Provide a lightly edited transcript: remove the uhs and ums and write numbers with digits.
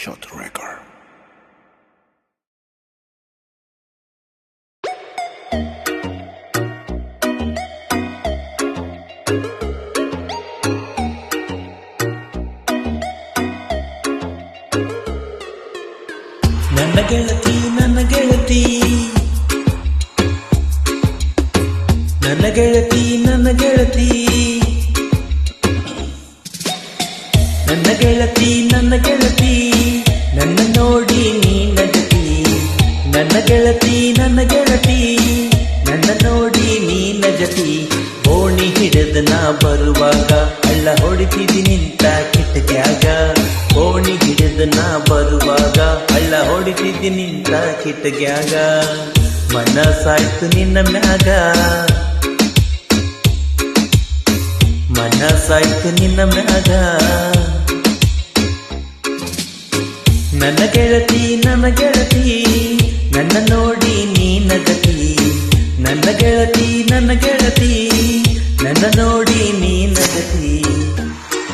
Shot Record. ನನ್ನ ಗೆಳತಿ ನನ್ನ ಗೆಳತಿ ನನ್ನ ಗೆಳತಿ ನನ್ನ ಗೆಳತಿ ನನ್ನ ಗೆಳತಿ ನನ್ನ ಗೆಳತಿ ನನ್ನ ನೋಡಿ ನೀ ನಗತಿ ನನ್ನ ಗೆಳತಿ ನನ್ನ ಗೆಳತಿ ನನ್ನ ನೋಡಿ ನೀ ನಗತಿ ಓಣಿ ಹಿಡಿದ ನಾ ಬರುವಾಗ ಹಳ್ಳ ಹೊಡಿತಿದಿ ನಿಂತ ಕಿಟಕ್ಯಾಗ ಓಣಿ ಹಿಡಿದ ನಾ ಬರುವಾಗ ಹಳ್ಳ ಹೊಡಿತಿದ್ದಿ ನಿಂತ ಕಿಟಕ್ಯಾಗ ಮನಸಾಯ್ತು ನಿನ್ನ ಮ್ಯಾಗ ಮನಸಾಯ್ತು ನಿನ್ನ ಮ್ಯಾಗ ನನ್ನ ಗೆಳತಿ ನನ್ನ ಗೆಳತಿ ನನ್ನ ನೋಡಿ ನೀ ನಗತಿ ನನ್ನ ಗೆಳತಿ ನನ್ನ ಗೆಳತಿ ನನ್ನ ನೋಡಿ